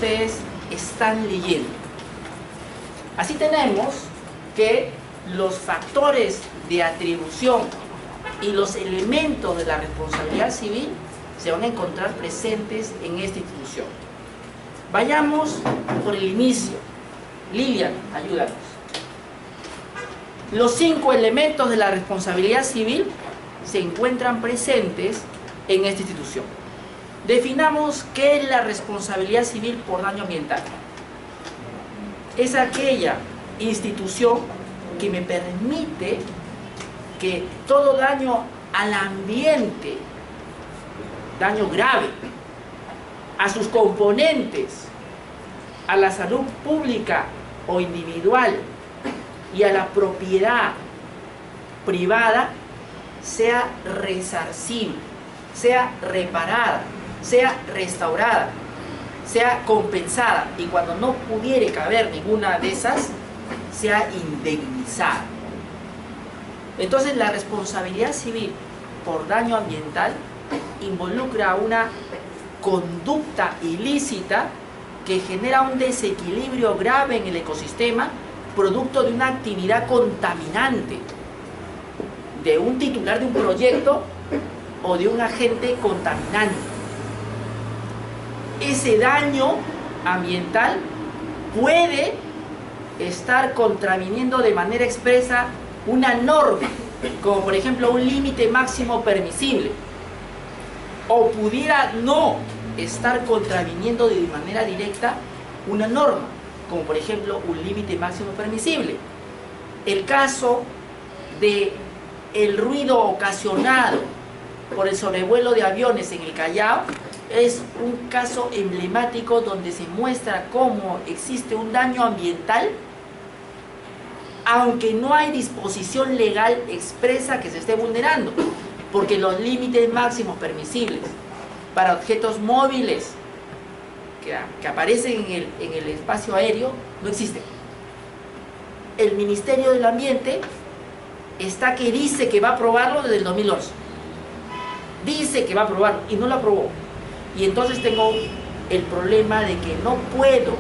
ustedes están leyendo. Así tenemos que los factores de atribución y los elementos de la responsabilidad civil se van a encontrar presentes en esta institución. Vayamos por el inicio. Lilian, ayúdanos. Los 5 elementos de la responsabilidad civil se encuentran presentes en esta institución. Definamos qué es la responsabilidad civil por daño ambiental. Es aquella institución que me permite que todo daño al ambiente, daño grave, a sus componentes, a la salud pública o individual y a la propiedad privada, sea resarcible, sea reparada, sea restaurada, sea compensada, y cuando no pudiere caber ninguna de esas, sea indemnizada. Entonces, la responsabilidad civil por daño ambiental involucra una conducta ilícita que genera un desequilibrio grave en el ecosistema, producto de una actividad contaminante de un titular de un proyecto o de un agente contaminante. Ese daño ambiental puede estar contraviniendo de manera expresa una norma, como por ejemplo un límite máximo permisible, o pudiera no estar contraviniendo de manera directa una norma, como por ejemplo un límite máximo permisible. El caso de el ruido ocasionado por el sobrevuelo de aviones en el Callao es un caso emblemático donde se muestra cómo existe un daño ambiental, aunque no hay disposición legal expresa que se esté vulnerando, porque los límites máximos permisibles para objetos móviles que aparecen en el espacio aéreo no existen. El Ministerio del Ambiente está que dice que va a aprobarlo desde el 2011. Dice que va a aprobarlo y no lo aprobó. Y entonces tengo el problema de que no puedo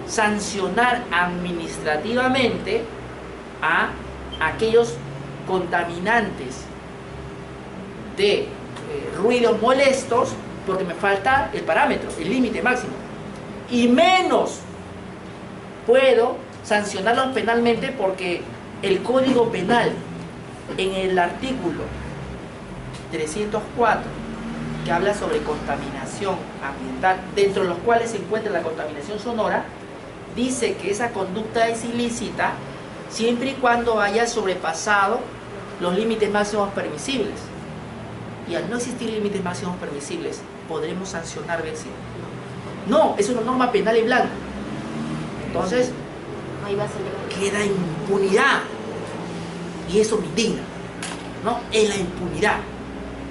sancionar administrativamente a aquellos contaminantes de ruidos molestos porque me falta el parámetro, el límite máximo. Y menos puedo sancionarlos penalmente porque el Código Penal, en el artículo 304, que habla sobre contaminación ambiental, dentro de los cuales se encuentra la contaminación sonora, dice que esa conducta es ilícita siempre y cuando haya sobrepasado los límites máximos permisibles. Y al no existir límites máximos permisibles, podremos sancionar vencido. No, es una norma penal en blanco. Entonces, queda impunidad. Y eso me indigna, ¿no? Es la impunidad.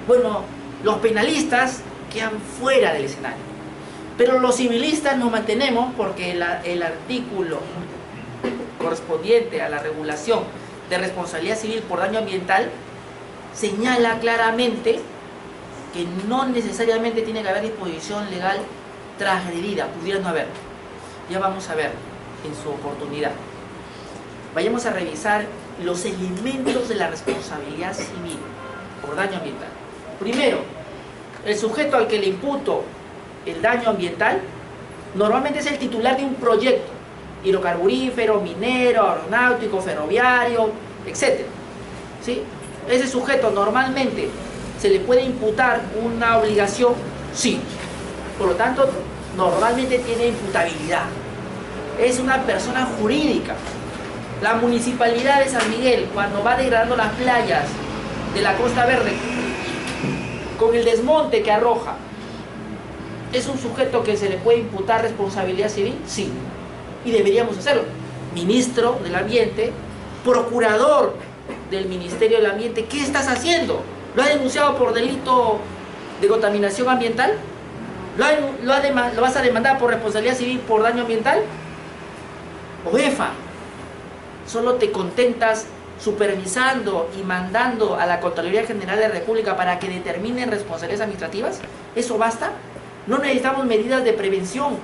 Bueno, los penalistas quedan fuera del escenario. Pero los civilistas nos mantenemos porque el artículo correspondiente a la regulación de responsabilidad civil por daño ambiental señala claramente que no necesariamente tiene que haber disposición legal transgredida, pudiera no haber. Ya vamos a ver en su oportunidad. Vayamos a revisar los elementos de la responsabilidad civil por daño ambiental. Primero, el sujeto al que le imputo el daño ambiental normalmente es el titular de un proyecto hidrocarburífero, minero, aeronáutico, ferroviario, etc. ¿Sí? Ese sujeto normalmente se le puede imputar una obligación, sí. Por lo tanto, normalmente tiene imputabilidad. Es una persona jurídica. La Municipalidad de San Miguel, cuando va degradando las playas de la Costa Verde con el desmonte que arroja, ¿es un sujeto que se le puede imputar responsabilidad civil? Sí. Y deberíamos hacerlo. Ministro del Ambiente, procurador del Ministerio del Ambiente, ¿qué estás haciendo? ¿Lo ha denunciado por delito de contaminación ambiental? ¿Lo vas a demandar por responsabilidad civil por daño ambiental? OEFA, solo te contentas supervisando y mandando a la Contraloría General de la República para que determinen responsabilidades administrativas. ¿Eso basta? No necesitamos medidas de prevención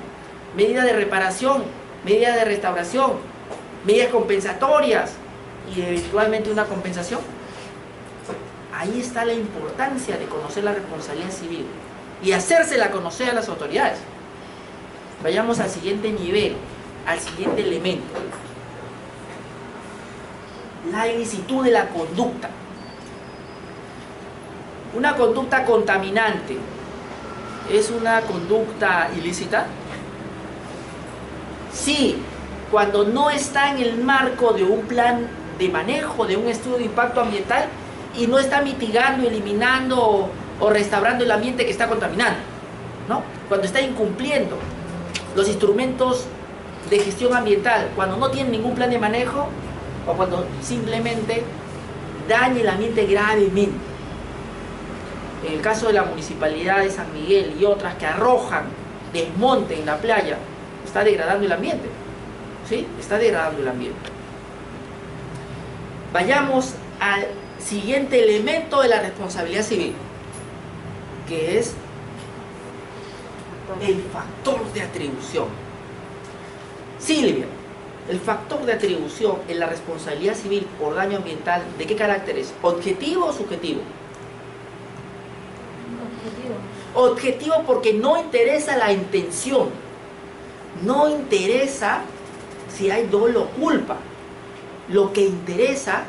medidas de reparación, medidas de restauración, medidas compensatorias y eventualmente una compensación. Ahí está la importancia de conocer la responsabilidad civil y hacérsela conocer a las autoridades. Vayamos al siguiente nivel, al siguiente elemento. La ilicitud de la conducta. Una conducta contaminante ¿es una conducta ilícita? Sí, cuando no está en el marco de un plan de manejo, de un estudio de impacto ambiental y no está mitigando, eliminando o restaurando el ambiente que está contaminando, ¿no? Cuando está incumpliendo los instrumentos de gestión ambiental, cuando no tiene ningún plan de manejo o cuando simplemente daña el ambiente gravemente. En el caso de la Municipalidad de San Miguel y otras que arrojan desmonte en la playa, está degradando el ambiente, ¿sí? Está degradando el ambiente. Vayamos al siguiente elemento de la responsabilidad civil, que es el factor de atribución. Silvia, el factor de atribución en la responsabilidad civil por daño ambiental, ¿de qué carácter es? ¿Objetivo o subjetivo? Objetivo porque no interesa la intención, no interesa si hay dolo o culpa. Lo que interesa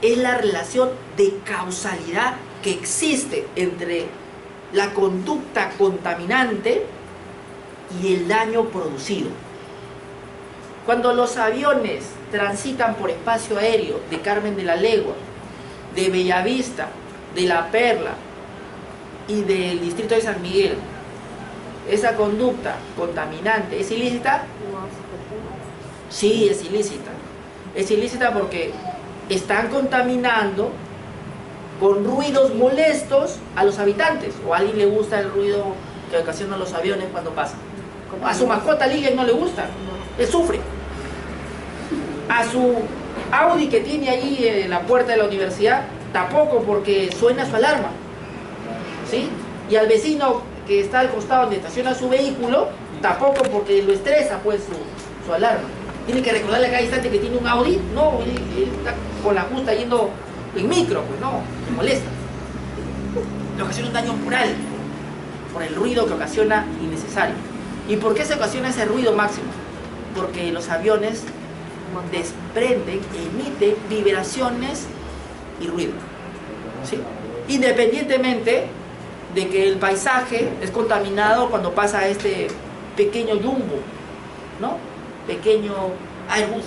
es la relación de causalidad que existe entre la conducta contaminante y el daño producido. Cuando los aviones transitan por espacio aéreo de Carmen de la Legua, de Bellavista, de La Perla y del distrito de San Miguel, ¿esa conducta contaminante es ilícita? Sí, es ilícita. Es ilícita porque están contaminando con ruidos molestos a los habitantes. ¿O a alguien le gusta el ruido que ocasionan los aviones cuando pasan? A su mascota Lilian no le gusta, él sufre. A su Audi que tiene ahí en la puerta de la universidad, tampoco, porque suena su alarma, ¿sí? Y al vecino que está al costado donde estaciona su vehículo, tampoco, porque lo estresa pues su alarma. Tiene que recordarle a cada instante que tiene un Audi, no, él está con la justa yendo en micro, pues no, le molesta. Le ocasiona un daño moral por el ruido que ocasiona innecesario. ¿Y por qué se ocasiona ese ruido máximo? Porque los aviones desprenden, emiten vibraciones y ruido, ¿sí? Independientemente de que el paisaje es contaminado cuando pasa este pequeño Jumbo, ¿no? Pequeño Airbus.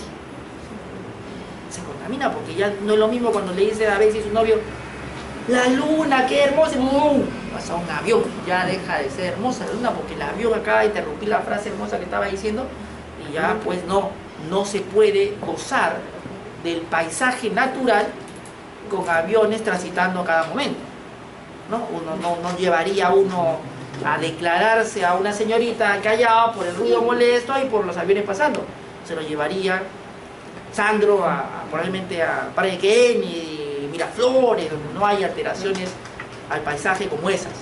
Se contamina porque ya no es lo mismo cuando le dice a veces a su novio, la luna, qué hermosa, pasa un avión, ya deja de ser hermosa la luna porque el avión acaba de interrumpir la frase hermosa que estaba diciendo y ya pues no se puede gozar del paisaje natural con aviones transitando a cada momento, ¿no? Uno no llevaría a uno a declararse a una señorita callada por el ruido molesto y por los aviones pasando. Se lo llevaría Sandro probablemente a Parque Miraflores, donde no hay alteraciones al paisaje como esas.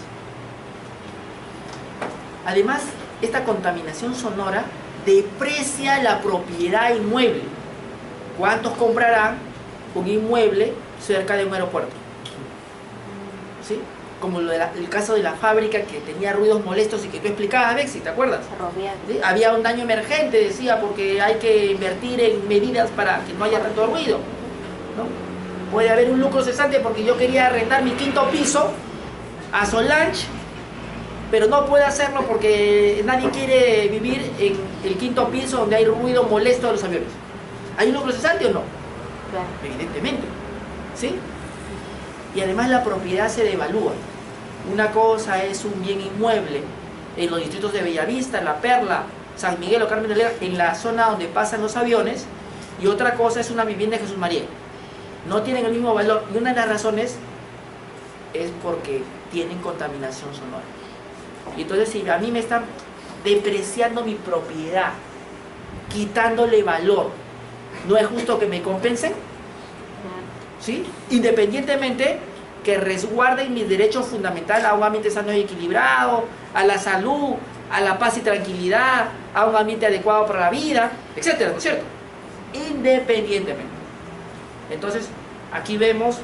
Además, esta contaminación sonora deprecia la propiedad inmueble. ¿Cuántos comprarán un inmueble cerca de un aeropuerto? ¿Sí? Como el caso de la fábrica que tenía ruidos molestos y que tú explicabas, Bexi, ¿te acuerdas? ¿Sí? Había un daño emergente, decía, porque hay que invertir en medidas para que no haya tanto ruido, ¿no? Puede haber un lucro cesante porque yo quería arrendar mi quinto piso a Solange, pero no puedo hacerlo porque nadie quiere vivir en el quinto piso donde hay ruido molesto de los aviones. ¿Hay un lucro cesante o no? Claro. Evidentemente, ¿sí? Y además la propiedad se devalúa. Una cosa es un bien inmueble en los distritos de Bellavista, La Perla, San Miguel o Carmen de la Legua, en la zona donde pasan los aviones, y otra cosa es una vivienda de Jesús María. No tienen el mismo valor, y una de las razones es porque tienen contaminación sonora. Y entonces si a mí me están depreciando mi propiedad, quitándole valor, ¿no es justo que me compensen? ¿Sí? Independientemente que resguarden mis derechos fundamentales a un ambiente sano y equilibrado, a la salud, a la paz y tranquilidad, a un ambiente adecuado para la vida, etcétera, ¿no es cierto? Independientemente. Entonces, aquí vemos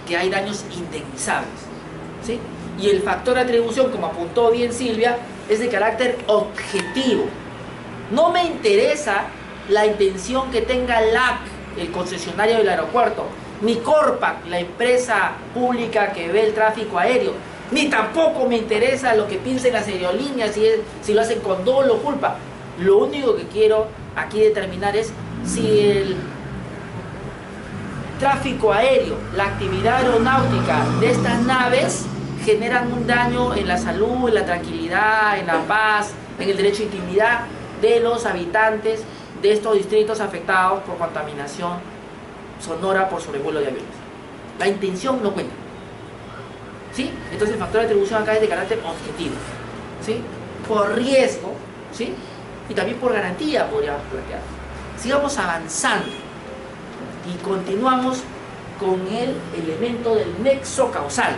que hay daños indemnizables, ¿sí? Y el factor de atribución, como apuntó bien Silvia, es de carácter objetivo. No me interesa la intención que tenga LAC, el concesionario del aeropuerto, ni Corpac, la empresa pública que ve el tráfico aéreo, ni tampoco me interesa lo que piensen las aerolíneas, si lo hacen con dolo o culpa. Lo único que quiero aquí determinar es si el tráfico aéreo, la actividad aeronáutica de estas naves generan un daño en la salud, en la tranquilidad, en la paz, en el derecho a intimidad de los habitantes de estos distritos afectados por contaminación sonora por sobrevuelo de aviones. La intención no cuenta, ¿sí? Entonces el factor de atribución acá es de carácter objetivo, ¿sí? Por riesgo, ¿sí? Y también por garantía podríamos plantear. Sigamos avanzando y continuamos con el elemento del nexo causal.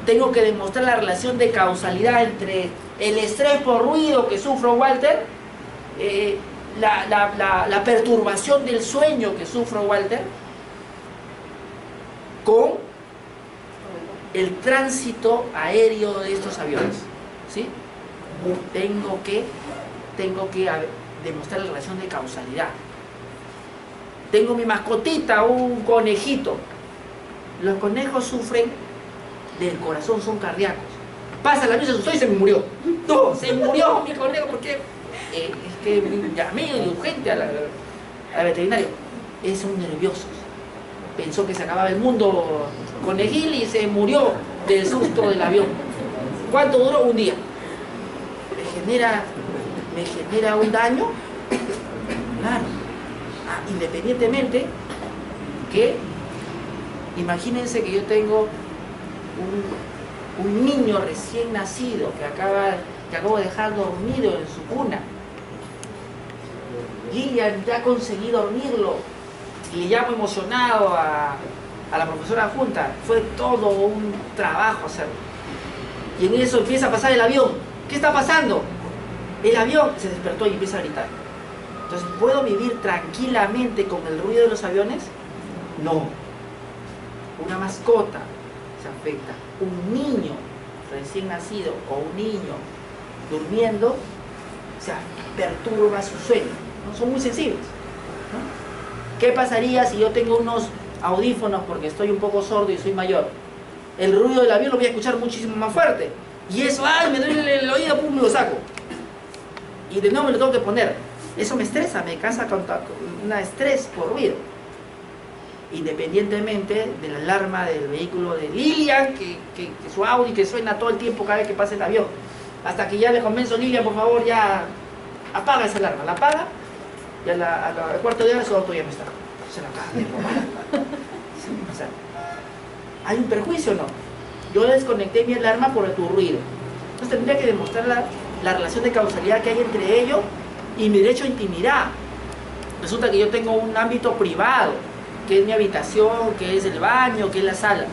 Tengo que demostrar la relación de causalidad entre el estrés por ruido que sufro Walter, la perturbación del sueño que sufro Walter, con el tránsito aéreo de estos aviones, ¿sí? Tengo que demostrar la relación de causalidad. Tengo mi mascotita, un conejito. Los conejos sufren del corazón, son cardíacos. Pasa la luz, se asustó y se me murió. No, se murió mi conejo porque es que llamé urgente al veterinario. Son nerviosos. Pensó que se acababa el mundo conejil y se murió del susto del avión. ¿Cuánto duró? Un día. ¿Me genera un daño? Claro. Independientemente que, imagínense que yo tengo un niño recién nacido que acabo de dejar dormido en su cuna. Lilian ya conseguí dormirlo y le llamo emocionado a la profesora adjunta. Fue todo un trabajo hacerlo. Y en eso empieza a pasar el avión. ¿Qué está pasando? El avión se despertó y empieza a gritar. Entonces, ¿puedo vivir tranquilamente con el ruido de los aviones? No. Una mascota se afecta. Un niño recién nacido o un niño durmiendo, o sea, perturba su sueño, ¿no? Son muy sensibles, ¿no? ¿Qué pasaría si yo tengo unos audífonos porque estoy un poco sordo y soy mayor? El ruido del avión lo voy a escuchar muchísimo más fuerte. Y eso, ¡ay! Me duele el oído, ¡pum! Me lo saco. Y de nuevo me lo tengo que poner. Eso me estresa, me causa un estrés por ruido. Independientemente de la alarma del vehículo de Lilian, que su Audi que suena todo el tiempo cada vez que pasa el avión. Hasta que ya le convenzo, Lilian, por favor, ya apaga esa alarma. La apaga y al cuarto de hora su auto ya no está. Se la apaga. Sí, o sea, ¿hay un perjuicio o no? Yo desconecté mi alarma por tu ruido. Entonces tendría que demostrar la relación de causalidad que hay entre ello y mi derecho a intimidad. Resulta que yo tengo un ámbito privado, que es mi habitación, que es el baño, que es la sala.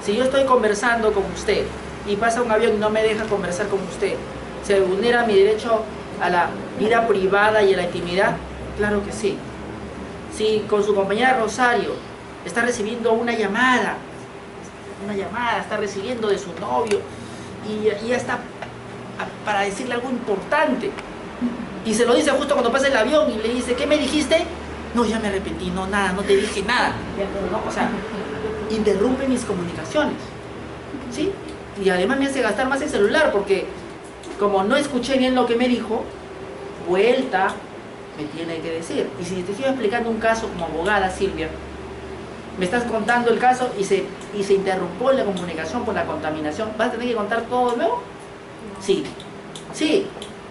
Si yo estoy conversando con usted y pasa un avión y no me deja conversar con usted, ¿se vulnera mi derecho a la vida privada y a la intimidad? Claro que sí. Si con su compañera Rosario está recibiendo una llamada, está recibiendo de su novio y ya está para decirle algo importante, y se lo dice justo cuando pasa el avión y le dice, ¿qué me dijiste? No, ya me arrepentí, no, nada, no te dije nada. ¿No? O sea, interrumpe mis comunicaciones, ¿sí? Y además me hace gastar más el celular porque como no escuché bien lo que me dijo, vuelta me tiene que decir. Y si te estoy explicando un caso como abogada, Silvia, me estás contando el caso y se interrumpió la comunicación por la contaminación, ¿vas a tener que contar todo de nuevo? Sí, sí.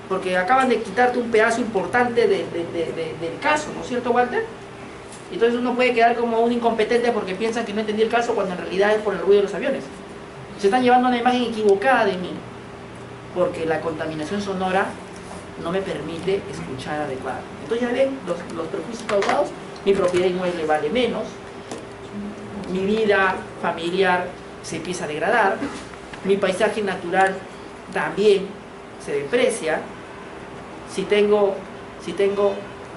Porque acaban de quitarte un pedazo importante del caso, ¿no es cierto, Walter? Entonces uno puede quedar como un incompetente porque piensan que no entendí el caso cuando en realidad es por el ruido de los aviones. Se están llevando una imagen equivocada de mí, porque la contaminación sonora no me permite escuchar adecuadamente. Entonces ya ven los perjuicios causados. Mi propiedad inmueble vale menos, mi vida familiar se empieza a degradar, mi paisaje natural también se deprecia, si tengo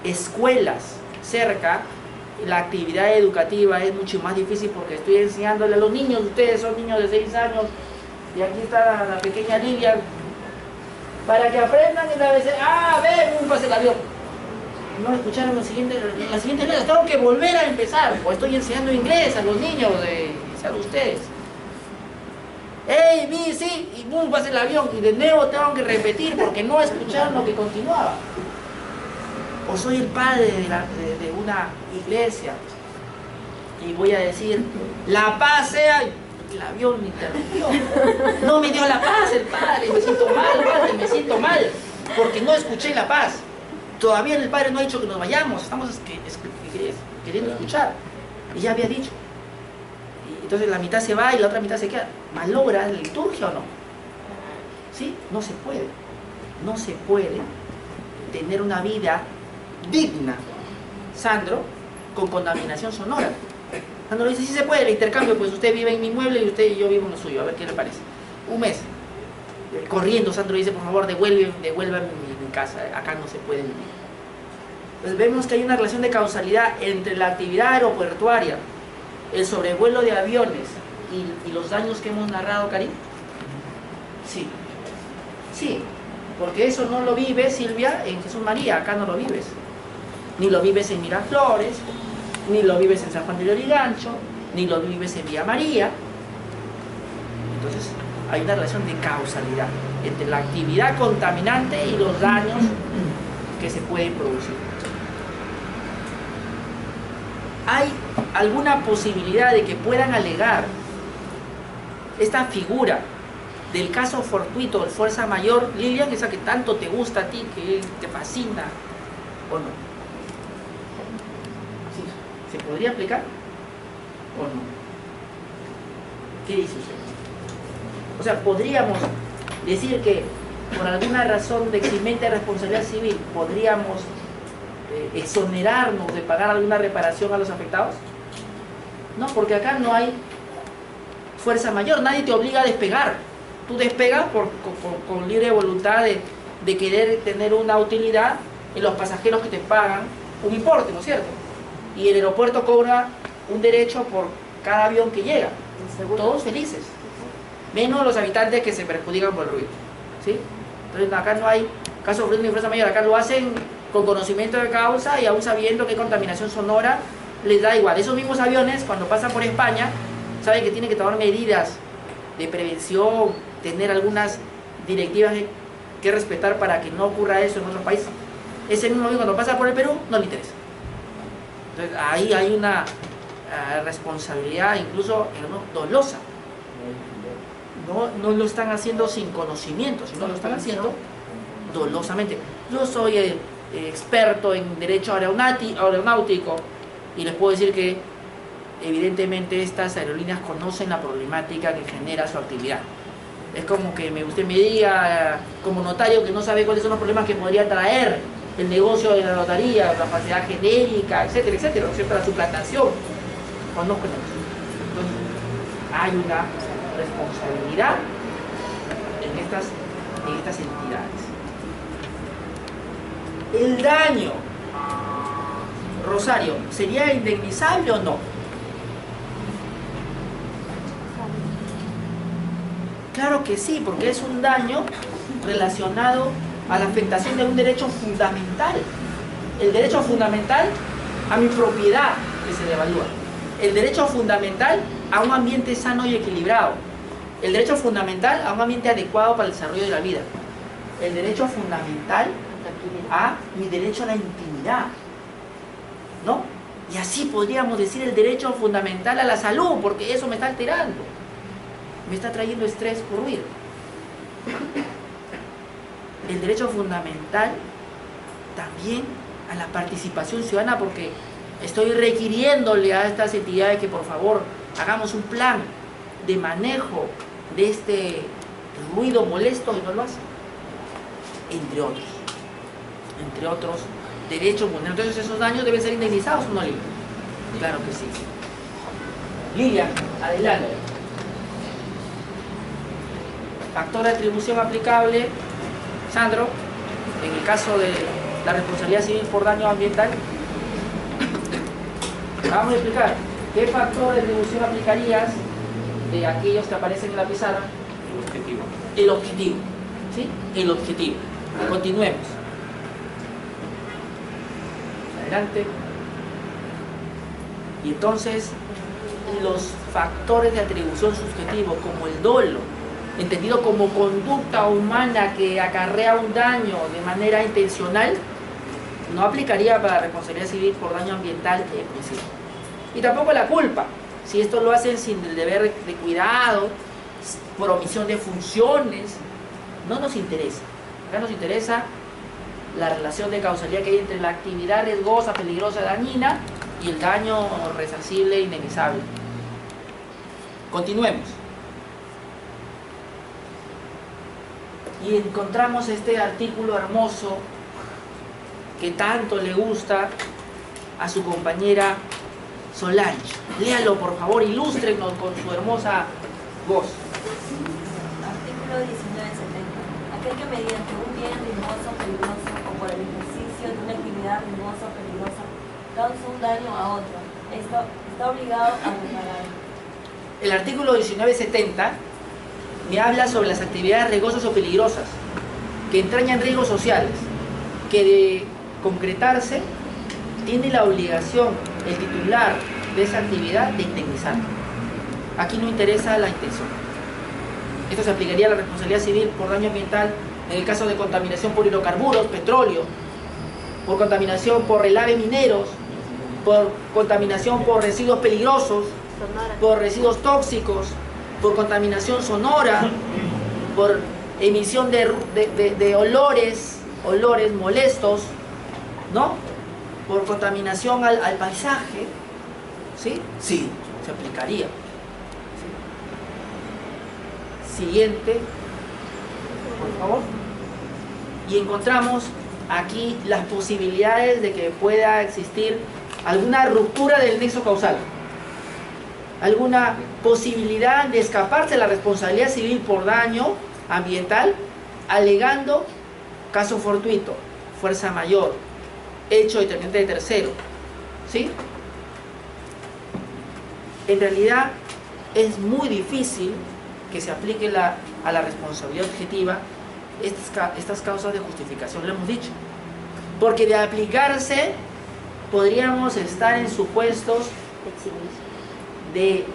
escuelas cerca, la actividad educativa es mucho más difícil porque estoy enseñándole a los niños, ustedes son niños de 6 años, y aquí está la pequeña Lilia, para que aprendan y a veces, ven, pase el avión. No escucharon las siguientes letras, tengo que volver a empezar, o estoy enseñando inglés a los niños, a ustedes. A, B, C, y boom, pasa el avión, y de nuevo tengo que repetir porque no escucharon lo que continuaba. O soy el padre de una iglesia y voy a decir, la paz sea, el avión me interrumpió, no me dio la paz el padre, me siento mal, padre, me siento mal, porque no escuché la paz. Todavía el padre no ha dicho que nos vayamos, estamos queriendo escuchar, y ya había dicho. Y entonces la mitad se va y la otra mitad se queda. ¿Malogra la liturgia o no? ¿Sí? No se puede tener una vida digna, Sandro, con contaminación sonora. Sandro dice, sí se puede, el intercambio, pues usted vive en mi mueble y usted y yo vivo en lo suyo, a ver qué le parece. Un mes. Corriendo, Sandro dice, por favor, devuélvame mi casa, acá no se puede vivir. Entonces vemos que hay una relación de causalidad entre la actividad aeroportuaria, el sobrevuelo de aviones y los daños que hemos narrado, Karim. Sí, porque eso no lo vives, Silvia, en Jesús María, acá no lo vives. Ni lo vives en Miraflores, ni lo vives en San Juan de Lurigancho, ni lo vives en Villa María. Entonces hay una relación de causalidad entre la actividad contaminante y los daños que se pueden producir. ¿Hay alguna posibilidad de que puedan alegar esta figura del caso fortuito, de fuerza mayor, Lilian, esa que tanto te gusta a ti, que te fascina, o no? ¿Sí? ¿Se podría aplicar o no? ¿Qué dice usted? O sea, podríamos decir que por alguna razón de eximente responsabilidad civil podríamos exonerarnos de pagar alguna reparación a los afectados. No, porque acá no hay fuerza mayor, nadie te obliga a despegar. Tú despegas con libre voluntad de querer tener una utilidad en los pasajeros que te pagan un importe, ¿no es cierto? Y el aeropuerto cobra un derecho por cada avión que llega. Todos felices, menos los habitantes que se perjudican por el ruido, ¿sí? Entonces acá no hay caso de ruido ni fuerza mayor, acá lo hacen con conocimiento de causa y aún sabiendo que contaminación sonora les da igual. Esos mismos aviones, cuando pasan por España, saben que tienen que tomar medidas de prevención, tener algunas directivas que respetar para que no ocurra eso en otros países. Ese mismo avión cuando pasa por el Perú no le interesa. Entonces ahí hay una responsabilidad incluso dolosa. No lo están haciendo sin conocimiento, sino lo están haciendo dolosamente. Yo soy experto en derecho aeronáutico y les puedo decir que evidentemente estas aerolíneas conocen la problemática que genera su actividad. Es como que usted me diga como notario que no sabe cuáles son los problemas que podría traer el negocio de la notaría, la falsedad genérica, etcétera, etcétera, ¿no es cierto? La suplantación. Conozco eso. Entonces, hay una responsabilidad en estas entidades. El daño, Rosario, ¿sería indemnizable o no? Claro que sí, porque es un daño relacionado a la afectación de un derecho fundamental. El derecho fundamental a mi propiedad que se devalúa. El derecho fundamental a un ambiente sano y equilibrado. El derecho fundamental a un ambiente adecuado para el desarrollo de la vida. El derecho fundamental a mi derecho a la intimidad, ¿no? Y así podríamos decir el derecho fundamental a la salud, porque eso me está alterando, me está trayendo estrés por ruido. El derecho fundamental también a la participación ciudadana, porque estoy requiriéndole a estas entidades que por favor hagamos un plan de manejo de este ruido molesto y no lo hacen, entre otros derechos. Entonces esos daños deben ser indemnizados o no, Lilia. Claro que sí. Lilia, adelante. Factor de atribución aplicable, Sandro. en el caso de la responsabilidad civil por daño ambiental, vamos a explicar qué factor de atribución aplicarías de aquellos que aparecen en la pizarra. El objetivo. El objetivo, ¿sí? El objetivo. Continuemos. Adelante. Y entonces, los factores de atribución subjetivo, como el dolo, entendido como conducta humana que acarrea un daño de manera intencional, no aplicaría para la responsabilidad civil por daño ambiental en principio. Y tampoco la culpa, si esto lo hacen sin el deber de cuidado, por omisión de funciones, no nos interesa. Acá nos interesa la relación de causalidad que hay entre la actividad riesgosa, peligrosa, dañina y el daño resarcible e indemnizable. Continuemos. Y encontramos este artículo hermoso que tanto le gusta a su compañera Solange. Léalo, por favor, ilústrenos con su hermosa voz. Artículo 1970. Aquel que mediante un bien riesgoso, peligroso o por el ejercicio de una actividad riesgosa o peligrosa causa un daño a otro, está obligado a reparar. El artículo 1970 me habla sobre las actividades riesgosas o peligrosas que entrañan riesgos sociales, que de concretarse tiene la obligación el titular de esa actividad de indemnizar. Aquí no interesa la intención. Esto se aplicaría a la responsabilidad civil por daño ambiental en el caso de contaminación por hidrocarburos, petróleo, por contaminación por relaves mineros, por contaminación por residuos peligrosos, por residuos tóxicos, por contaminación sonora, por emisión de olores molestos, ¿no? Por contaminación al paisaje, ¿sí? Sí, se aplicaría. ¿Sí? Siguiente, por favor. Y encontramos aquí las posibilidades de que pueda existir alguna ruptura del nexo causal, alguna posibilidad de escaparse de la responsabilidad civil por daño ambiental, alegando caso fortuito, fuerza mayor, hecho determinante de tercero, ¿sí? En realidad es muy difícil que se aplique a la responsabilidad objetiva estas causas de justificación, lo hemos dicho, porque de aplicarse podríamos estar en supuestos de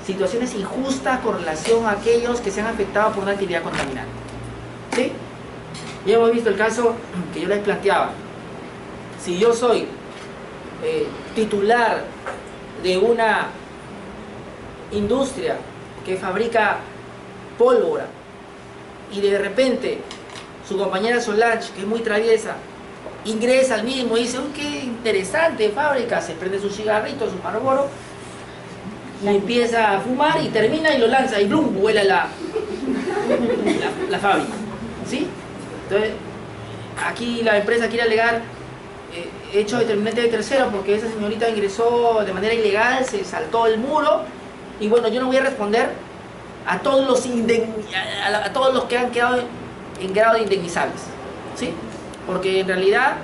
situaciones injustas con relación a aquellos que se han afectado por una actividad contaminante, ¿sí? Ya hemos visto el caso que yo les planteaba. Si yo soy titular de una industria que fabrica pólvora y de repente su compañera Solange, que es muy traviesa, ingresa al mismo y dice: uy, qué interesante fábrica, se prende su cigarrito, su Marlboro, y empieza a fumar y termina y lo lanza y ¡blum!, vuela la fábrica, ¿sí? Entonces, aquí la empresa quiere alegar hecho determinante de tercero porque esa señorita ingresó de manera ilegal, se saltó el muro, y bueno, yo no voy a responder a todos los que han quedado en grado de indemnizables, ¿sí? Porque en realidad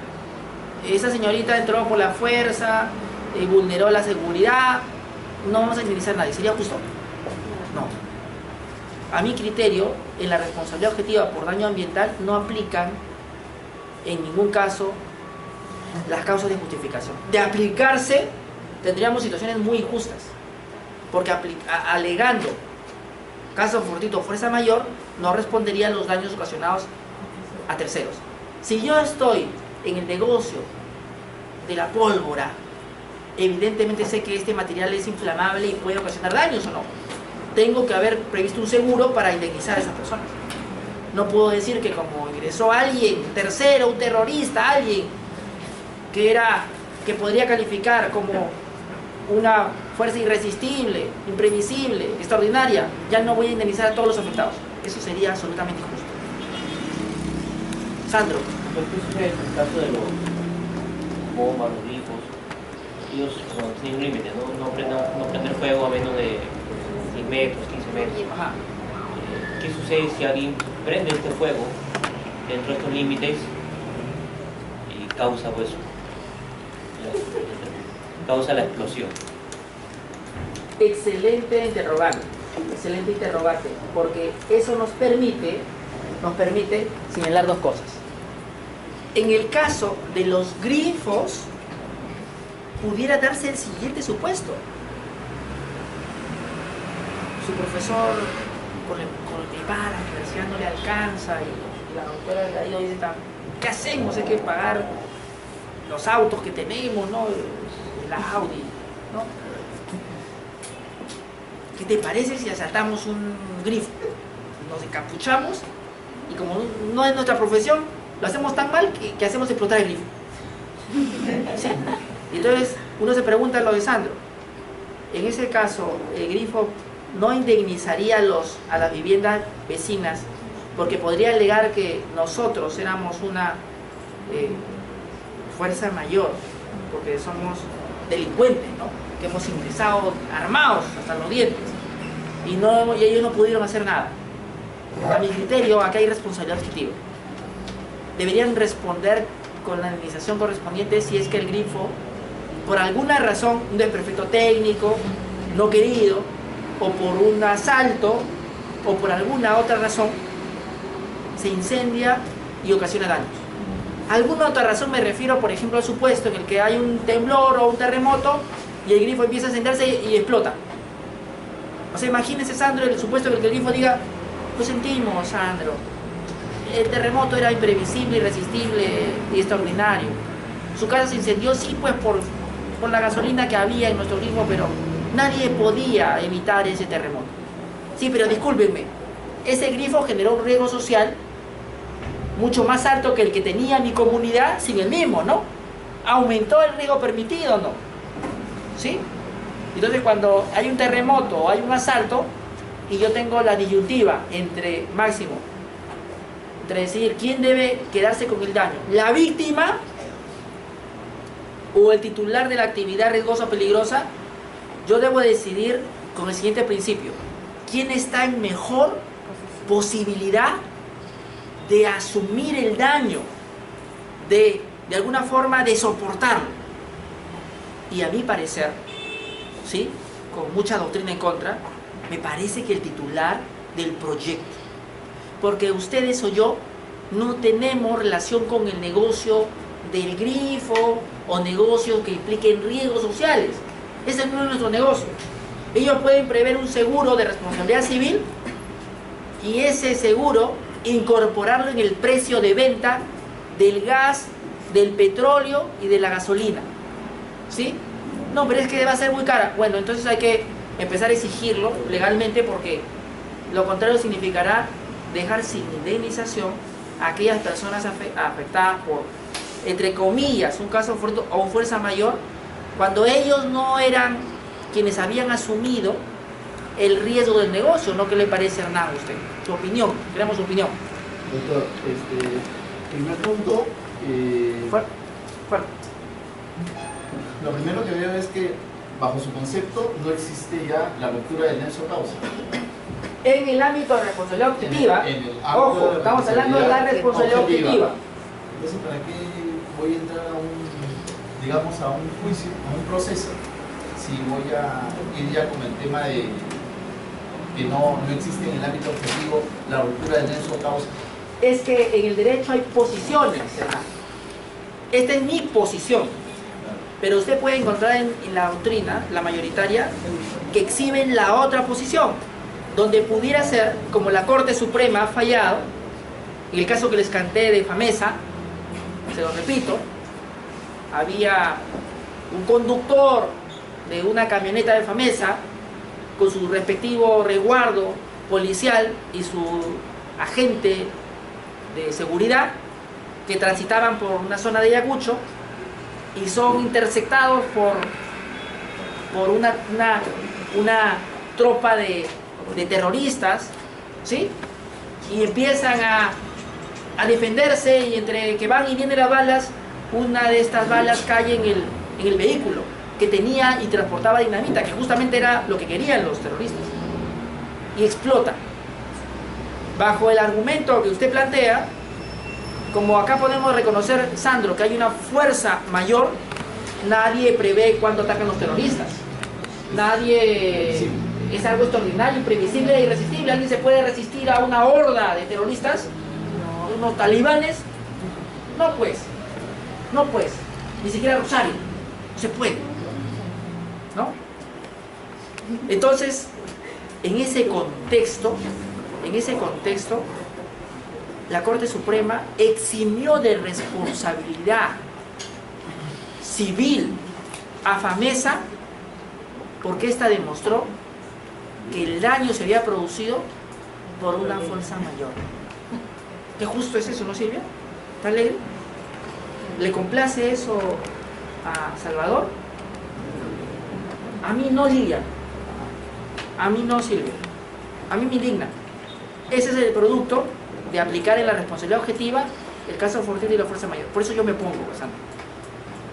esa señorita entró por la fuerza, vulneró la seguridad, no vamos a indemnizar a nadie. ¿Sería justo? No. A mi criterio, en la responsabilidad objetiva por daño ambiental no aplican en ningún caso las causas de justificación. De aplicarse, tendríamos situaciones muy injustas, porque alegando caso fortuito o fuerza mayor, no respondería a los daños ocasionados a terceros. Si yo estoy en el negocio de la pólvora, evidentemente sé que este material es inflamable y puede ocasionar daños o no. Tengo que haber previsto un seguro para indemnizar a esas personas. No puedo decir que como ingresó alguien, tercero, un terrorista, alguien que podría calificar como una fuerza irresistible, imprevisible, extraordinaria, ya no voy a indemnizar a todos los afectados. Eso sería absolutamente injusto. Sandro. ¿Qué sucede en el caso de los bombas, los grifos? Ellos tienen un límite, no prender fuego a menos de 10 metros, 15 metros. Ajá. ¿Qué sucede si alguien prende este fuego dentro de estos límites y causa pues causa la explosión. Excelente interrogante, porque eso nos permite señalar dos cosas. En el caso de los grifos, pudiera darse el siguiente supuesto. Su profesor con el que va a la universidad no le alcanza y la doctora de ahí dice, ¿qué hacemos? Hay que pagar los autos que tenemos, ¿no? La Audi, ¿no? ¿Qué te parece si asaltamos un grifo? Nos encapuchamos y como no es nuestra profesión, lo hacemos tan mal que hacemos explotar el grifo. ¿Sí? Y entonces uno se pregunta lo de Sandro. En ese caso, el grifo no indemnizaría a las viviendas vecinas porque podría alegar que nosotros éramos una fuerza mayor, porque somos delincuentes, ¿no? Que hemos ingresado armados hasta los dientes y ellos no pudieron hacer nada. A mi criterio, acá hay responsabilidad objetiva. Deberían responder con la indemnización correspondiente si es que el grifo, por alguna razón, un desperfecto técnico, no querido, o por un asalto, o por alguna otra razón, se incendia y ocasiona daños. Alguna otra razón me refiero, por ejemplo, al supuesto en el que hay un temblor o un terremoto y el grifo empieza a encenderse y explota. O sea, imagínense, Sandro, el supuesto en el que el grifo diga, lo sentimos, Sandro, el terremoto era imprevisible, irresistible y extraordinario. Su casa se incendió, sí, pues por la gasolina que había en nuestro grifo, pero nadie podía evitar ese terremoto. Sí, pero discúlpenme, ese grifo generó un riesgo social mucho más alto que el que tenía mi comunidad sin el mismo, ¿no? ¿Aumentó el riesgo permitido, no? ¿Sí? Entonces cuando hay un terremoto o hay un asalto y yo tengo la disyuntiva entre decidir quién debe quedarse con el daño, la víctima o el titular de la actividad riesgosa o peligrosa, yo debo decidir con el siguiente principio: ¿quién está en mejor posibilidad de asumir el daño, de alguna forma de soportarlo? Y a mi parecer, ¿sí?, con mucha doctrina en contra, me parece que el titular del proyecto, porque ustedes o yo no tenemos relación con el negocio del grifo o negocios que impliquen riesgos sociales. Ese no es nuestro negocio. Ellos pueden prever un seguro de responsabilidad civil y ese seguro incorporarlo en el precio de venta del gas, del petróleo y de la gasolina. ¿Sí? No, pero es que va a ser muy cara. Bueno, entonces hay que empezar a exigirlo legalmente, porque lo contrario significará dejar sin indemnización a aquellas personas afectadas por, entre comillas, un caso o fuerza mayor, cuando ellos no eran quienes habían asumido el riesgo del negocio. ¿No? ¿Qué le parece, Hernán, a usted? Su opinión, queremos su opinión. Doctor, primer punto, Fuerte. Lo primero que veo es que bajo su concepto no existe ya la ruptura del nexo causa. En el ámbito de responsabilidad objetiva, en el ojo, de estamos hablando de la responsabilidad objetiva. Entonces, ¿para qué voy a entrar a un juicio, a un proceso, si voy a ir ya con el tema de que no existe en el ámbito objetivo la ruptura del nexo causa? Es que en el derecho hay posiciones, hermano. Esta es mi posición, pero usted puede encontrar en la doctrina, la mayoritaria, que exhiben la otra posición, donde pudiera ser, como la Corte Suprema ha fallado, en el caso que les canté de Famesa, se lo repito, había un conductor de una camioneta de Famesa con su respectivo resguardo policial y su agente de seguridad, que transitaban por una zona de Ayacucho y son interceptados por una tropa de terroristas, ¿sí? Y empiezan a defenderse, y entre que van y vienen las balas, una de estas balas cae en el vehículo que tenía y transportaba dinamita, que justamente era lo que querían los terroristas, y explota. Bajo el argumento que usted plantea, como acá podemos reconocer, Sandro, que hay una fuerza mayor, nadie prevé cuándo atacan los terroristas. Nadie... Sí. Es algo extraordinario, imprevisible e irresistible. ¿Alguien se puede resistir a una horda de terroristas? ¿Unos talibanes? No pues. No pues. Ni siquiera Rosario. No se puede. ¿No? Entonces, en ese contexto, la Corte Suprema eximió de responsabilidad civil a Famesa porque ésta demostró que el daño se había producido por una fuerza mayor. Qué justo es eso, ¿no, Silvia? ¿Está alegre? ¿Le complace eso a Salvador? A mí no, Lilia. A mí no, Silvia. A mí me indigna. Ese es el producto de aplicar en la responsabilidad objetiva el caso fortuito y la fuerza mayor. Por eso yo me pongo, Sandra.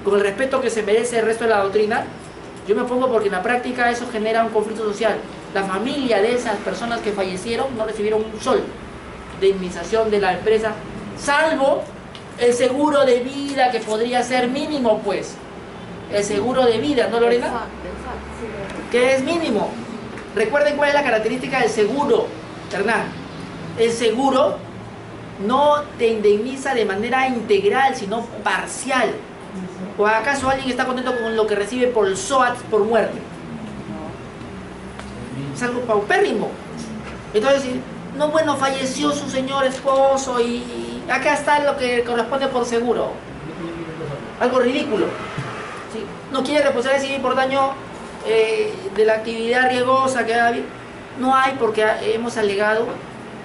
Con el respeto que se merece el resto de la doctrina, yo me pongo porque en la práctica eso genera un conflicto social. La familia de esas personas que fallecieron no recibieron un sol de indemnización de la empresa, salvo el seguro de vida que podría ser mínimo, pues. El seguro de vida, ¿no, Lorena? Que es mínimo. Recuerden cuál es la característica del seguro, Hernán. El seguro no te indemniza de manera integral, sino parcial. ¿O acaso alguien está contento con lo que recibe por el SOAT por muerte? Es algo paupérrimo. Entonces, no, bueno, falleció su señor esposo y acá está lo que corresponde por seguro. Algo ridículo. ¿Sí? No quiere responsabilidad civil por daño de la actividad riesgosa que hay. No hay porque hemos alegado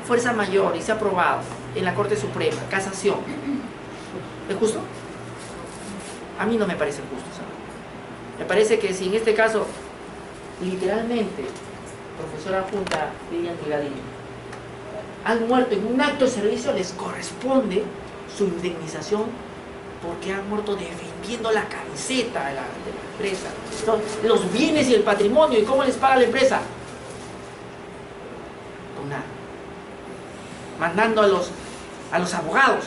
fuerza mayor y se ha aprobado en la Corte Suprema, casación. ¿Es justo? A mí no me parece justo, ¿sabes? Me parece que si en este caso, literalmente, profesora adjunta Lilian Tigadillo, han muerto en un acto de servicio, les corresponde su indemnización porque han muerto defendiendo la camiseta de la empresa. Entonces, los bienes y el patrimonio, ¿y cómo les paga la empresa? Con nada. Mandando a los abogados,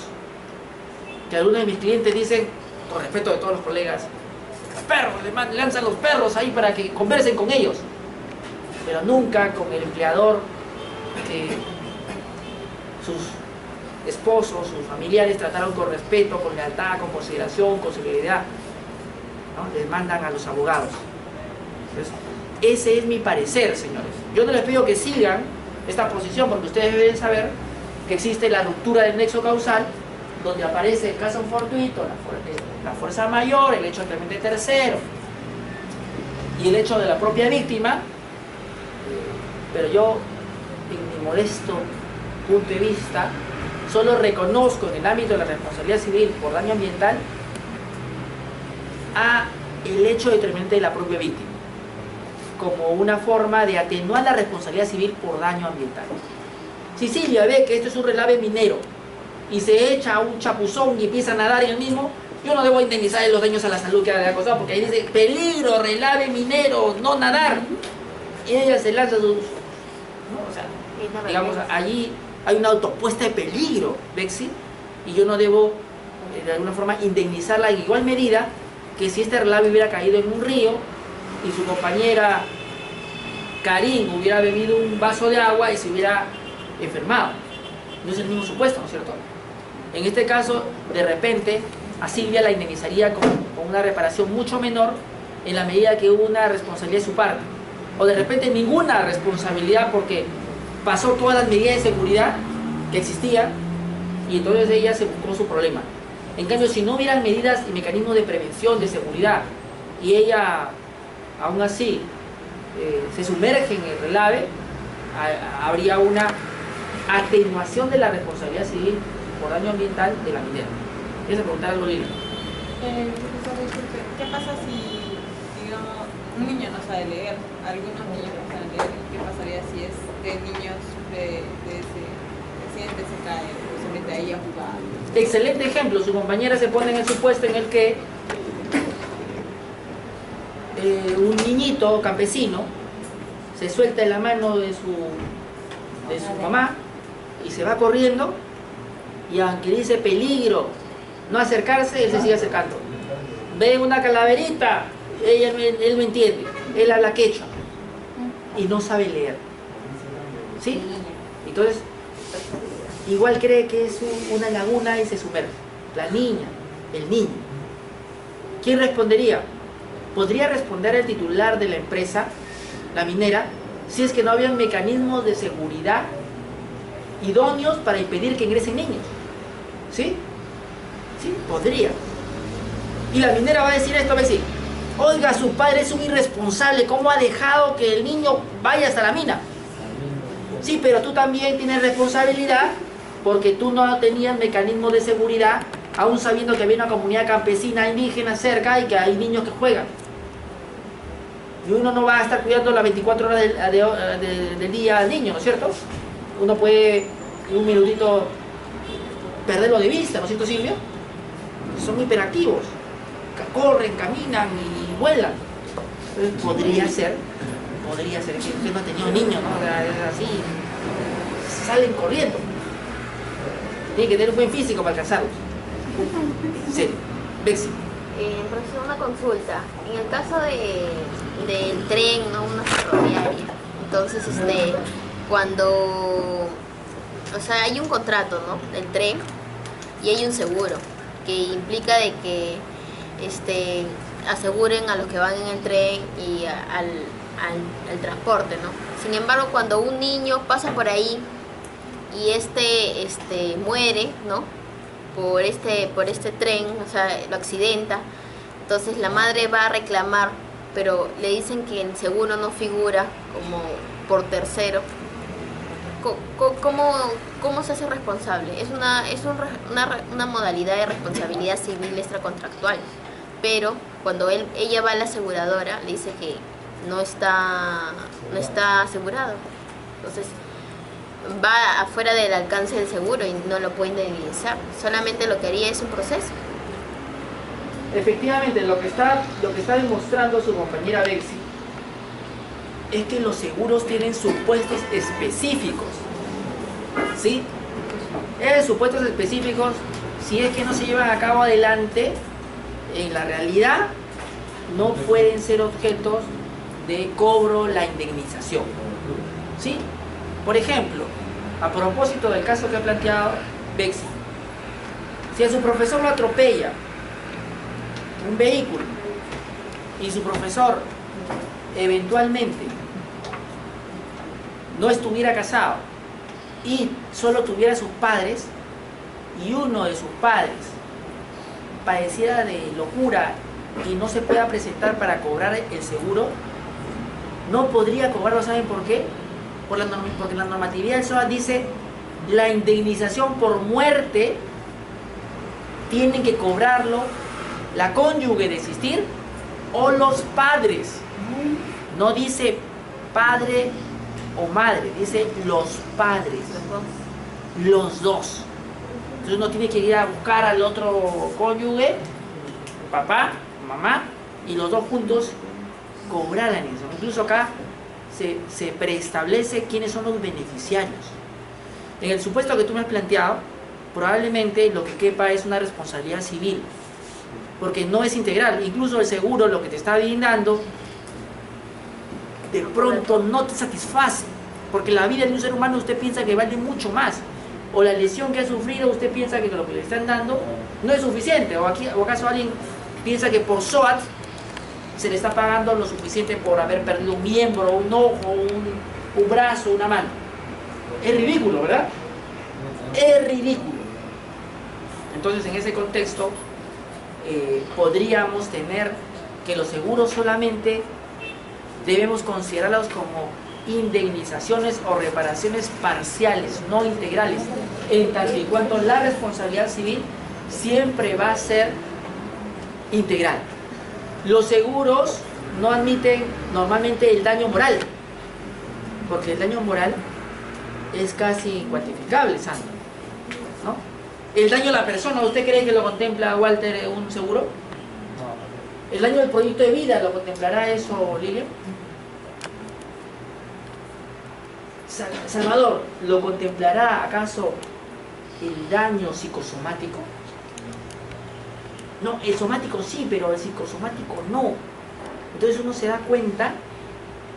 que algunos de mis clientes dicen, con respeto de todos los colegas, los perros, le lanzan los perros ahí para que conversen con ellos, pero nunca con el empleador que sus esposos, sus familiares trataron con respeto, con lealtad, con consideración, con solidaridad, ¿no? Les mandan a los abogados. Entonces, ese es mi parecer, señores. Yo no les pido que sigan esta posición porque ustedes deben saber que existe la ruptura del nexo causal, donde aparece el caso fortuito, la fuerza mayor, el hecho de tercero y el hecho de la propia víctima. Pero yo, en mi modesto punto de vista, solo reconozco en el ámbito de la responsabilidad civil por daño ambiental a el hecho determinante de la propia víctima como una forma de atenuar la responsabilidad civil por daño ambiental. Si Silvia ve que esto es un relave minero y se echa un chapuzón y empieza a nadar en el mismo, yo no debo indemnizar los daños a la salud que ha causado, porque ahí dice peligro, relave minero, no nadar, y ella se lanza sus... ¿no? O sea, digamos, allí hay una autopuesta de peligro, Bexi, y yo no debo de alguna forma indemnizarla en igual medida que si este relave hubiera caído en un río y su compañera Karin hubiera bebido un vaso de agua y se hubiera enfermado. No es el mismo supuesto, ¿no es cierto? En este caso, de repente, a Silvia la indemnizaría con una reparación mucho menor en la medida que hubo una responsabilidad de su parte. O de repente ninguna responsabilidad porque pasó todas las medidas de seguridad que existían y entonces ella se buscó su problema. En cambio, si no hubieran medidas y mecanismos de prevención, de seguridad, y ella aún así se sumerge en el relave, habría una atenuación de la responsabilidad civil por daño ambiental de la minera. ¿Quieres preguntar algo, Lili? Profesor, disculpe, ¿qué pasa si, digamos, un niño no sabe leer? Algunos niños no saben leer. ¿Qué pasaría si este niño sufre de ese accidente, se cae, se mete ahí a jugar? Excelente ejemplo. Su compañera se pone en el supuesto en el que un niñito campesino se suelta en la mano de su mamá y se va corriendo Y aunque dice peligro, no acercarse, él se sigue acercando. Ve una calaverita, él no entiende, él habla quechua y no sabe leer. ¿Sí? Entonces, igual cree que es una laguna y se sumerge. La niña, el niño. ¿Quién respondería? Podría responder el titular de la empresa, la minera, si es que no había mecanismos de seguridad idóneos para impedir que ingresen niños. ¿Sí? Sí, podría. Y la minera va a decir esto, va a decir, oiga, su padre es un irresponsable, ¿cómo ha dejado que el niño vaya hasta la mina? Sí, pero tú también tienes responsabilidad porque tú no tenías mecanismos de seguridad, aún sabiendo que había una comunidad campesina indígena cerca y que hay niños que juegan. Y uno no va a estar cuidando las 24 horas del día al niño, ¿no es cierto? Uno puede en un minutito perderlo de vista, ¿no es cierto, Silvia? Son hiperactivos, corren, caminan y vuelan. Entonces, podría ser que usted no ha tenido niños, ¿no? O sea, es así, salen corriendo. Tiene que tener un buen físico para alcanzarlos. Sí, Bexi. Profesor, una consulta. En el caso del tren, ¿no? Una ferroviaria. Entonces, cuando, o sea, hay un contrato, ¿no? Del tren y hay un seguro que implica de que, aseguren a los que van en el tren y al transporte, ¿no? Sin embargo, cuando un niño pasa por ahí y muere, ¿no? Por este tren, o sea, lo accidenta, entonces la madre va a reclamar, pero le dicen que el seguro no figura como por tercero. ¿Cómo se hace responsable? Es una modalidad de responsabilidad civil extracontractual, pero cuando ella va a la aseguradora le dice que no está asegurado, entonces va afuera del alcance del seguro y no lo puede indemnizar. Solamente lo que haría es un proceso. Efectivamente, lo que está demostrando su compañera Bexi es que los seguros tienen supuestos específicos. ¿Sí? Esos supuestos específicos, si es que no se llevan a cabo adelante, en la realidad no pueden ser objetos de cobro la indemnización. ¿Sí? Por ejemplo, a propósito del caso que ha planteado Bexi, si a su profesor lo atropella un vehículo y su profesor eventualmente no estuviera casado y solo tuviera sus padres y uno de sus padres padeciera de locura y no se pueda presentar para cobrar el seguro, no podría cobrarlo. ¿Saben por qué? Porque la normatividad del SOA dice la indemnización por muerte tienen que cobrarlo la cónyuge de existir o los padres. No dice padre o madre, dice los padres, los dos. Entonces uno tiene que ir a buscar al otro cónyuge, papá, mamá, y los dos juntos cobrar la indemnización. Incluso acá se preestablece quiénes son los beneficiarios. En el supuesto que tú me has planteado, probablemente lo que quepa es una responsabilidad civil, porque no es integral. Incluso el seguro, lo que te está brindando, de pronto no te satisface, porque la vida de un ser humano usted piensa que vale mucho más, o la lesión que ha sufrido usted piensa que lo que le están dando no es suficiente, o acaso alguien piensa que por SOAT se le está pagando lo suficiente por haber perdido un miembro, un ojo, un brazo, una mano. Es ridículo, ¿verdad? Es ridículo. Entonces, en ese contexto, podríamos tener que los seguros solamente debemos considerarlos como indemnizaciones o reparaciones parciales, no integrales, en tanto y cuanto la responsabilidad civil siempre va a ser integral. Los seguros no admiten normalmente el daño moral, porque el daño moral es casi incuantificable, Sandra, ¿no? El daño a la persona, ¿usted cree que lo contempla, Walter, un seguro? ¿El daño del proyecto de vida lo contemplará eso, Lilian? Salvador, ¿lo contemplará acaso el daño psicosomático? No, el somático sí, pero el psicosomático no. Entonces uno se da cuenta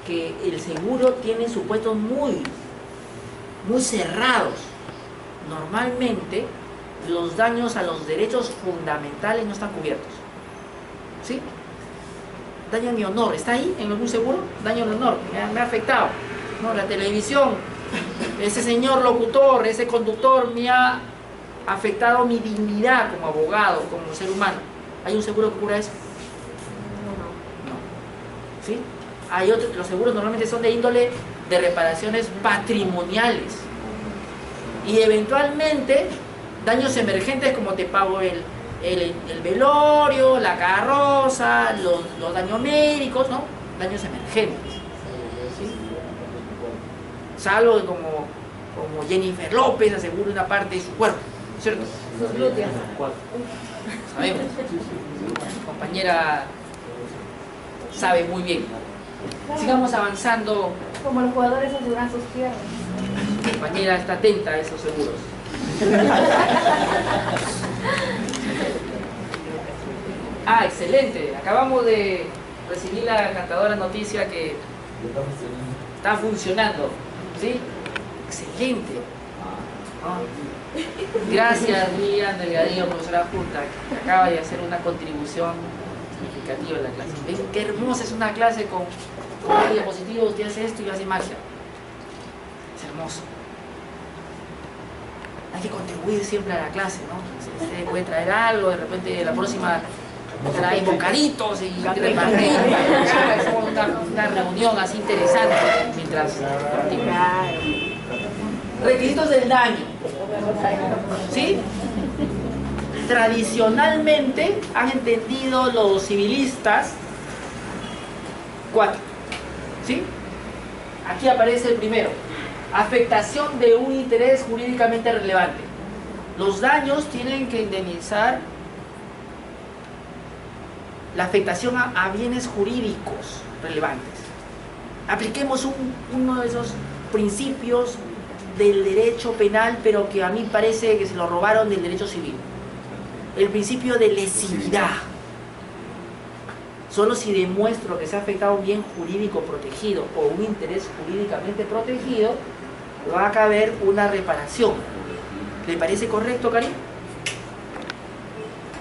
que el seguro tiene supuestos muy cerrados. Normalmente los daños a los derechos fundamentales no están cubiertos. ¿Sí? Daño a mi honor, ¿está ahí en algún seguro? Daño al honor, me ha afectado. ¿No? La televisión, ese señor locutor, ese conductor me ha afectado mi dignidad como abogado, como ser humano. ¿Hay un seguro que cubra eso? No. ¿Sí? Hay otros, los seguros normalmente son de índole de reparaciones patrimoniales. Y eventualmente daños emergentes como te pago el velorio, la carroza, los daños médicos, ¿no? Daños emergentes. ¿Sí? Salvo como Jennifer López asegura una parte de su cuerpo, ¿cierto? Sus glúteos. Sabemos. La compañera sabe muy bien. Sigamos avanzando. Como los jugadores aseguran sus piernas. La compañera está atenta a esos seguros. Ah, excelente. Acabamos de recibir la encantadora noticia que está funcionando. ¿Sí? Excelente. Ah. Gracias, Lilian Delgadillo, profesora Junta, que acaba de hacer una contribución significativa en la clase. ¿Ven qué hermosa es una clase con diapositivos? Usted hace esto y hace magia. Es hermoso. Hay que contribuir siempre a la clase, ¿no? Usted puede traer algo, de repente la próxima trae bocaditos y repartir. Hacemos una reunión así interesante mientras partimos. Requisitos del daño. ¿Sí? Tradicionalmente han entendido los civilistas 4. ¿Sí? Aquí aparece el primero. Afectación de un interés jurídicamente relevante. Los daños tienen que indemnizar la afectación a bienes jurídicos relevantes. Apliquemos uno de esos principios del derecho penal, pero que a mí parece que se lo robaron del derecho civil. El principio de lesividad. Solo si demuestro que se ha afectado un bien jurídico protegido o un interés jurídicamente protegido, va a caber una reparación. ¿Le parece correcto, Karim?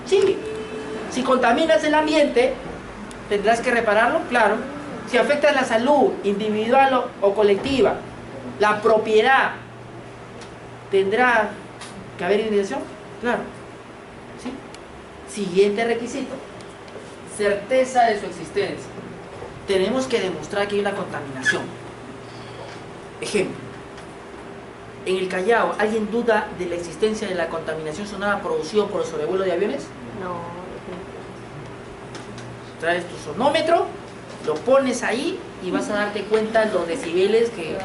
Sí. Si contaminas el ambiente, ¿tendrás que repararlo? Claro. Si afectas la salud individual o colectiva, la propiedad, ¿tendrá que haber indemnización? Claro. ¿Sí? Siguiente requisito. Certeza de su existencia. Tenemos que demostrar que hay una contaminación. Ejemplo. En el Callao, ¿alguien duda de la existencia de la contaminación sonora producida por el sobrevuelo de aviones? No. Traes tu sonómetro, lo pones ahí y vas a darte cuenta de los decibeles que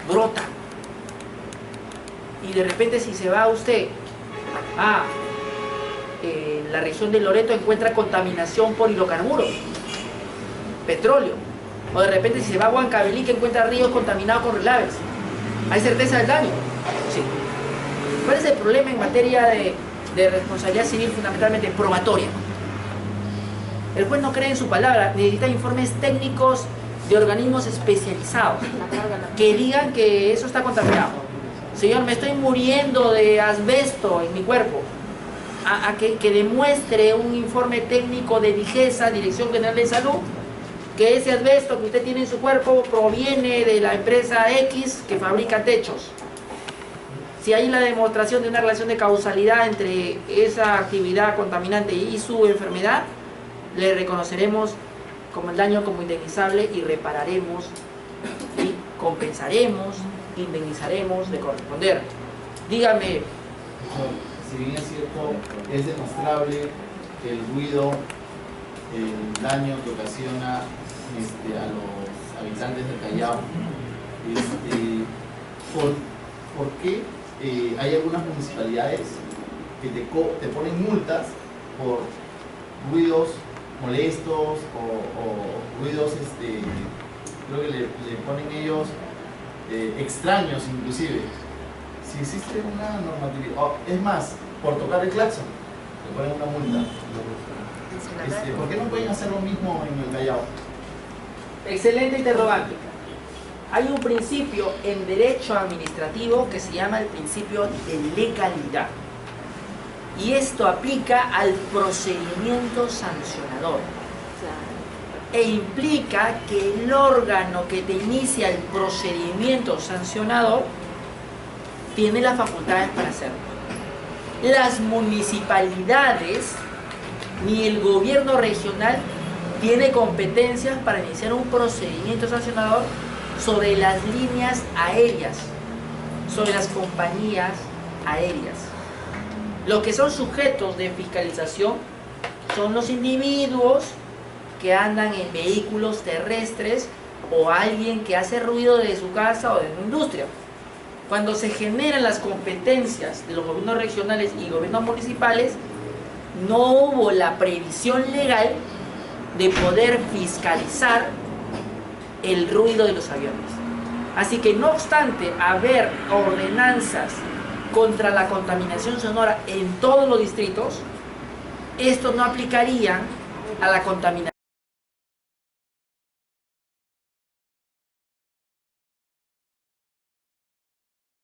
brotan. Y de repente, si se va usted a la región de Loreto, encuentra contaminación por hidrocarburos, petróleo. O de repente, si se va a Huancavelica, que encuentra ríos contaminados con relaves. ¿Hay certeza del daño? Sí. ¿Cuál es el problema en materia de responsabilidad civil, fundamentalmente probatoria? El juez no cree en su palabra, necesita informes técnicos de organismos especializados que digan que eso está contaminado. Señor, me estoy muriendo de asbesto en mi cuerpo. Que demuestre un informe técnico de DIGESA, Dirección General de Salud, que ese asbesto que usted tiene en su cuerpo proviene de la empresa X que fabrica techos. Si hay la demostración de una relación de causalidad entre esa actividad contaminante y su enfermedad, le reconoceremos como el daño como indemnizable y repararemos y compensaremos, indemnizaremos de corresponder. Dígame. Si bien es cierto, es demostrable que el ruido, el daño que ocasiona a los habitantes del Callao, ¿por qué hay algunas municipalidades que te ponen multas por ruidos molestos o ruidos, creo que le ponen ellos extraños inclusive? Si existe una normatividad, es más, por tocar el claxon, te ponen una multa. ¿Por qué no pueden hacer lo mismo en el Callao? Excelente interrogante. Hay un principio en derecho administrativo que se llama el principio de legalidad. Y esto aplica al procedimiento sancionador. E implica que el órgano que te inicia el procedimiento sancionador tiene las facultades para hacerlo. Las municipalidades ni el gobierno regional tiene competencias para iniciar un procedimiento sancionador sobre las líneas aéreas, sobre las compañías aéreas. Los que son sujetos de fiscalización son los individuos que andan en vehículos terrestres o alguien que hace ruido de su casa o de su industria. Cuando se generan las competencias de los gobiernos regionales y gobiernos municipales, no hubo la previsión legal de poder fiscalizar el ruido de los aviones. Así que no obstante haber ordenanzas contra la contaminación sonora en todos los distritos, esto no aplicaría a la contaminación